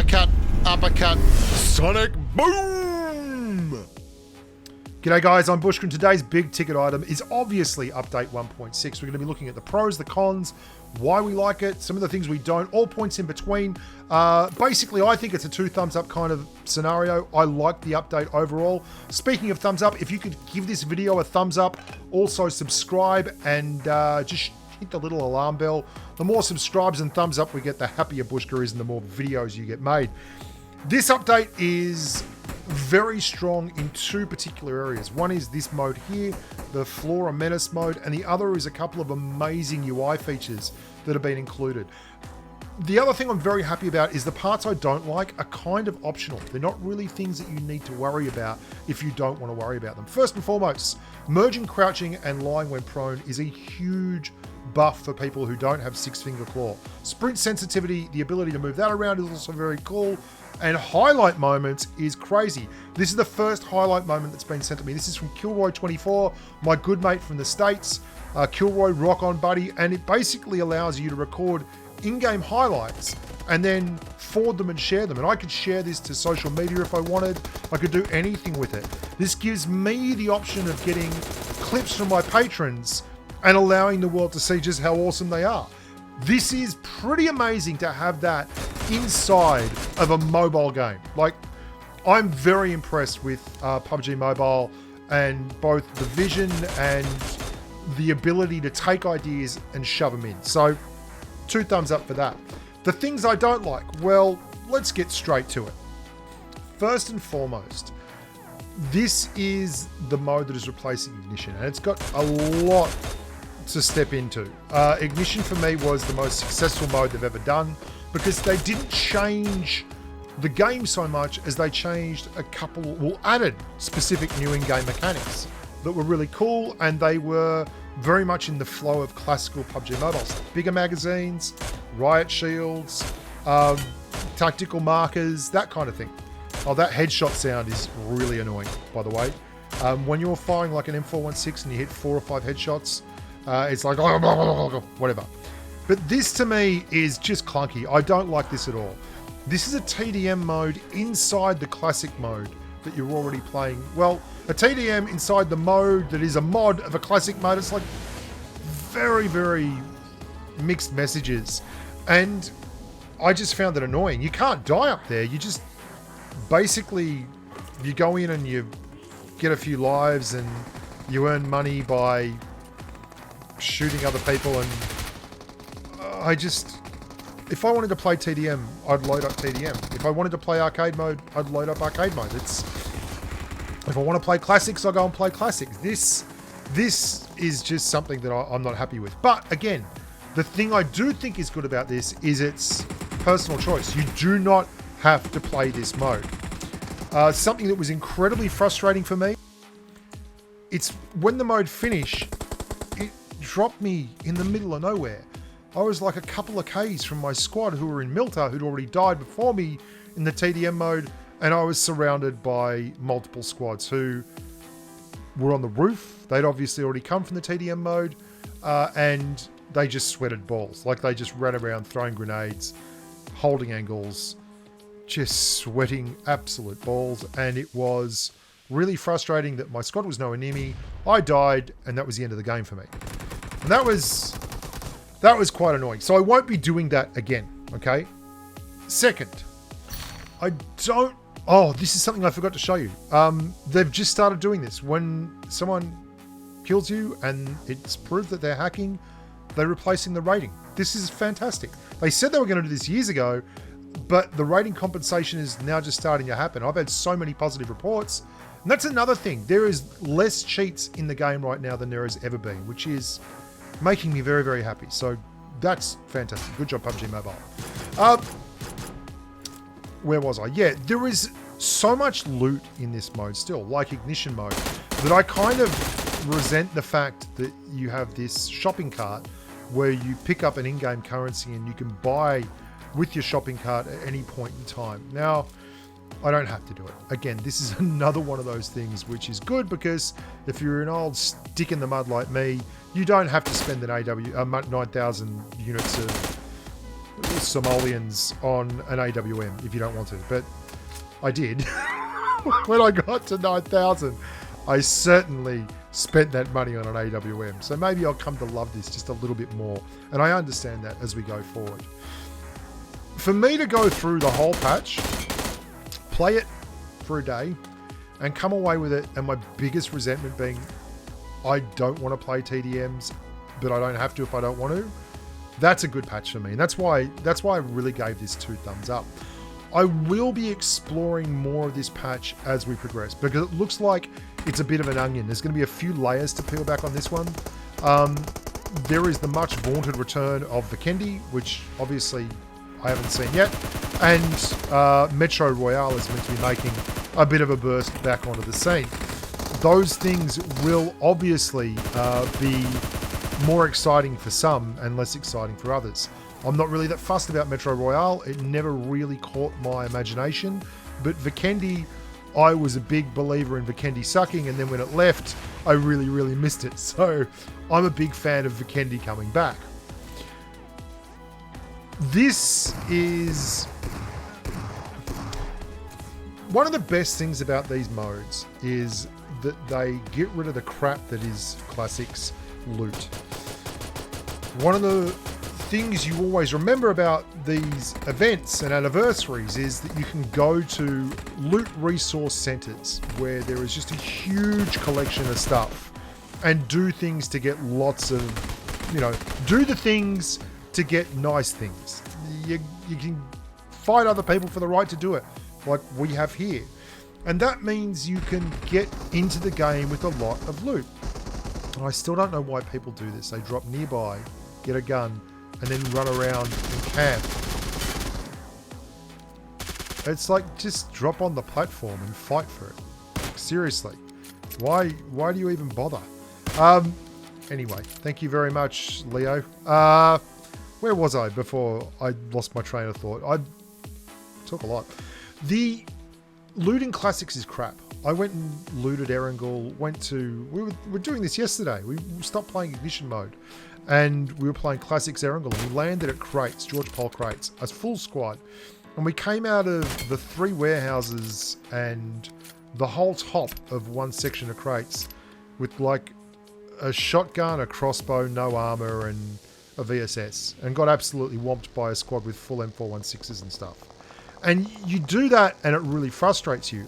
uppercut, uppercut, sonic boom! G'day guys, I'm Bushka, and today's big ticket item is obviously update 1.6. We're going to be looking at the pros, the cons, why we like it, some of the things we don't, all points in between. Basically, I think it's a 2 thumbs up kind of scenario. I like the update overall. Speaking of thumbs up, if you could give this video a thumbs up, also subscribe and just hit the little alarm bell. The more subscribes and thumbs up we get, the happier Bushka is and the more videos you get made. This update is very strong in 2 particular areas. One is this mode here, the Flora Menace mode, and the other is a couple of amazing UI features that have been included. The other thing I'm very happy about is the parts I don't like are kind of optional. They're not really things that you need to worry about if you don't want to worry about them. First and foremost, merging, crouching, and lying when prone is a huge buff for people who don't have 6-finger claw. Sprint sensitivity, the ability to move that around is also very cool. And highlight moments is crazy. This is the first highlight moment that's been sent to me. This is from Kilroy24, my good mate from the States. Kilroy, rock on buddy. And it basically allows you to record in-game highlights and then forward them and share them. And I could share this to social media if I wanted. I could do anything with it. This gives me the option of getting clips from my patrons and allowing the world to see just how awesome they are. This is pretty amazing to have that inside of a mobile game. Like, I'm very impressed with PUBG Mobile and both the vision and the ability to take ideas and shove them in. So, 2 thumbs up for that. The things I don't like, well, let's get straight to it. First and foremost, this is the mode that is replacing Ignition, and it's got a lot to step into. Ignition for me was the most successful mode they've ever done because they didn't change the game so much as they changed added specific new in-game mechanics that were really cool, and they were very much in the flow of classical PUBG Mobile stuff. Bigger magazines, riot shields, tactical markers, that kind of thing. Oh, that headshot sound is really annoying, by the way. When you're firing like an M416 and you hit 4 or 5 headshots, it's like, whatever. But this to me is just clunky. I don't like this at all. This is a TDM mode inside the classic mode that you're already playing. Well, a TDM inside the mode that is a mod of a classic mode. It's like very, very mixed messages. And I just found it annoying. You can't die up there. You just basically, you go in and you get a few lives and you earn money by shooting other people, and if I wanted to play TDM, I'd load up TDM. If I wanted to play arcade mode, I'd load up arcade mode. If I want to play classics, I'll go and play classics. This is just something that I'm not happy with. But again, the thing I do think is good about this is it's personal choice. You do not have to play this mode. Something that was incredibly frustrating for me, it's when the mode finished, it dropped me in the middle of nowhere. I was like a couple of Ks from my squad who were in Milta, who'd already died before me in the TDM mode, and I was surrounded by multiple squads who were on the roof. They'd obviously already come from the TDM mode, and they just sweated balls. Like, they just ran around throwing grenades, holding angles, just sweating absolute balls, and it was really frustrating that my squad was nowhere near me. I died, and that was the end of the game for me. And that was quite annoying. So I won't be doing that again, okay? Second, this is something I forgot to show you. They've just started doing this. When someone kills you and it's proved that they're hacking, they're replacing the rating. This is fantastic. They said they were going to do this years ago, but the rating compensation is now just starting to happen. I've had so many positive reports. And that's another thing. There is less cheats in the game right now than there has ever been, which is making me very, very happy. So that's fantastic. Good job, PUBG Mobile. Where was I? Yeah, there is so much loot in this mode still, like Ignition mode, that I kind of resent the fact that you have this shopping cart where you pick up an in-game currency and you can buy with your shopping cart at any point in time. Now, I don't have to do it. Again, this is another one of those things which is good, because if you're an old stick in the mud like me, you don't have to spend an 9,000 units of simoleons on an AWM if you don't want to, but I did. When I got to 9,000, I certainly spent that money on an AWM. So maybe I'll come to love this just a little bit more. And I understand that as we go forward. For me to go through the whole patch, play it for a day, and come away with it, and my biggest resentment being I don't want to play TDMs, but I don't have to if I don't want to. That's a good patch for me. And that's why I really gave this 2 thumbs up. I will be exploring more of this patch as we progress, because it looks like it's a bit of an onion. There's going to be a few layers to peel back on this one. There is the much vaunted return of Vikendi, which obviously I haven't seen yet. And Metro Royale is meant to be making a bit of a burst back onto the scene. Those things will obviously be more exciting for some and less exciting for others. I'm not really that fussed about Metro Royale. It never really caught my imagination. But Vikendi, I was a big believer in Vikendi sucking, and then when it left, I really, really missed it. So I'm a big fan of Vikendi coming back. This is one of the best things about these modes is that they get rid of the crap that is Classics loot. One of the things you always remember about these events and anniversaries is that you can go to loot resource centers where there is just a huge collection of stuff and do things to get lots of, do the things to get nice things. You can fight other people for the right to do it, like we have here. And that means you can get into the game with a lot of loot. And I still don't know why people do this. They drop nearby, get a gun, and then run around and camp. It's like, just drop on the platform and fight for it. Seriously. Why do you even bother? Anyway, thank you very much, Leo. Where was I before I lost my train of thought? I talk a lot. The looting Classics is crap. I went and looted Erangel, we were doing this yesterday. We stopped playing Ignition mode. And we were playing Classics Erangel, and we landed at crates, George Pol crates, a full squad. And we came out of the 3 warehouses and the whole top of one section of crates with like a shotgun, a crossbow, no armor, and a VSS, and got absolutely whomped by a squad with full M416s and stuff. And you do that, and it really frustrates you.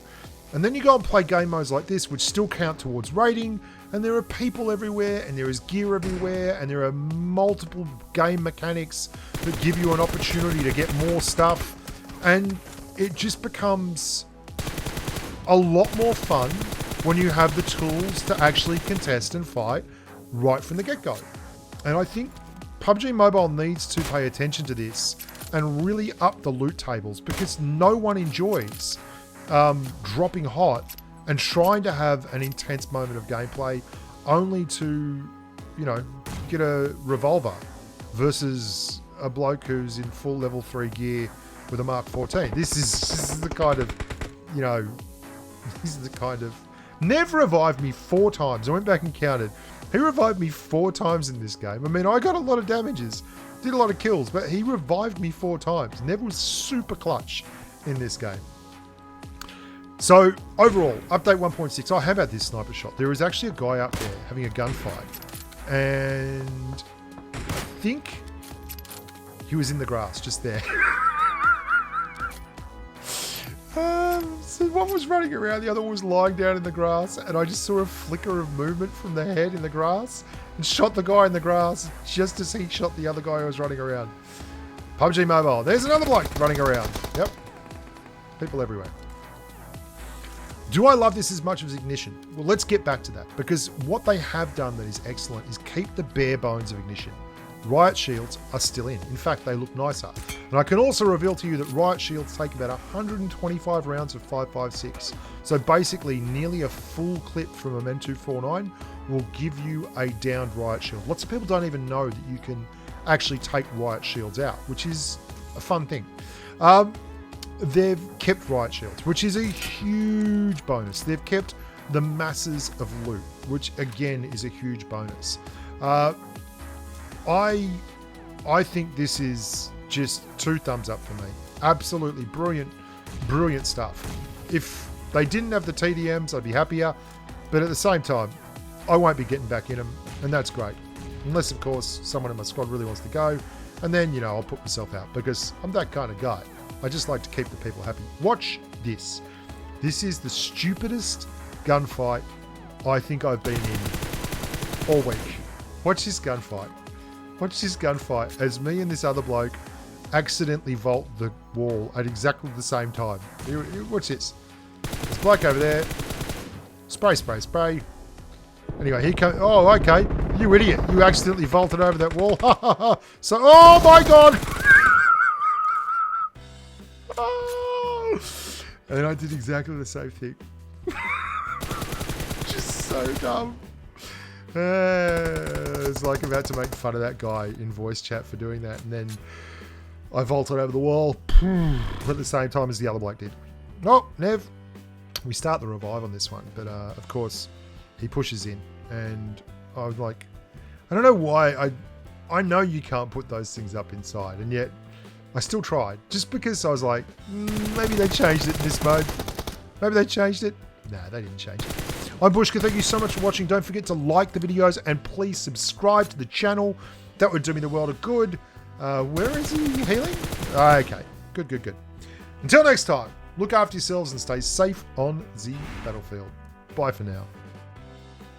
And then you go and play game modes like this, which still count towards rating, and there are people everywhere, and there is gear everywhere, and there are multiple game mechanics that give you an opportunity to get more stuff, and it just becomes a lot more fun when you have the tools to actually contest and fight right from the get-go. And I think PUBG Mobile needs to pay attention to this and really up the loot tables, because no one enjoys dropping hot and trying to have an intense moment of gameplay only to, get a revolver versus a bloke who's in full level 3 gear with a Mark 14. This is the kind of, Nev revived me 4 times. I went back and counted. He revived me 4 times in this game. I mean, I got a lot of damages, did a lot of kills, but he revived me 4 times. Nev was super clutch in this game. So overall, update 1.6, I have had this sniper shot. There is actually a guy up there having a gunfight, and I think he was in the grass just there. So one was running around, the other one was lying down in the grass, and I just saw a flicker of movement from the head in the grass and shot the guy in the grass just as he shot the other guy who was running around. PUBG Mobile, there's another bloke running around. Yep, people everywhere. Do I love this as much as Ignition? Well, let's get back to that, because what they have done that is excellent is keep the bare bones of Ignition. Riot shields are still in. In fact, they look nicer. And I can also reveal to you that Riot shields take about 125 rounds of 5.56. So basically, nearly a full clip from a M249 will give you a downed Riot shield. Lots of people don't even know that you can actually take Riot shields out, which is a fun thing. They've kept Riot shields, which is a huge bonus. They've kept the masses of loot, which again is a huge bonus. I think this is just 2 thumbs up for me. Absolutely brilliant, brilliant stuff. If they didn't have the TDMs, I'd be happier. But at the same time, I won't be getting back in them, and that's great. Unless, of course, someone in my squad really wants to go, and then, you know, I'll put myself out because I'm that kind of guy. I just like to keep the people happy. Watch this. This is the stupidest gunfight I think I've been in all week. Watch this gunfight. Watch this gunfight as me and this other bloke accidentally vault the wall at exactly the same time. Watch this. There's a bloke over there. Spray, spray, spray. Anyway, he comes. Oh, okay. You idiot. You accidentally vaulted over that wall. So, oh my God. Oh. And I did exactly the same thing. Just so dumb. It's like about to make fun of that guy in voice chat for doing that. And then I vaulted over the wall at the same time as the other bloke did. Oh, Nev. We start the revive on this one. But, of course, he pushes in. And I was like, I don't know why. I know you can't put those things up inside. And yet, I still tried. Just because I was like, maybe they changed it in this mode. Maybe they changed it. Nah, they didn't change it. I'm Bushka. Thank you so much for watching. Don't forget to like the videos and please subscribe to the channel. That would do me the world of good. Where is he healing? Okay. Good, good, good. Until next time, look after yourselves and stay safe on the battlefield. Bye for now.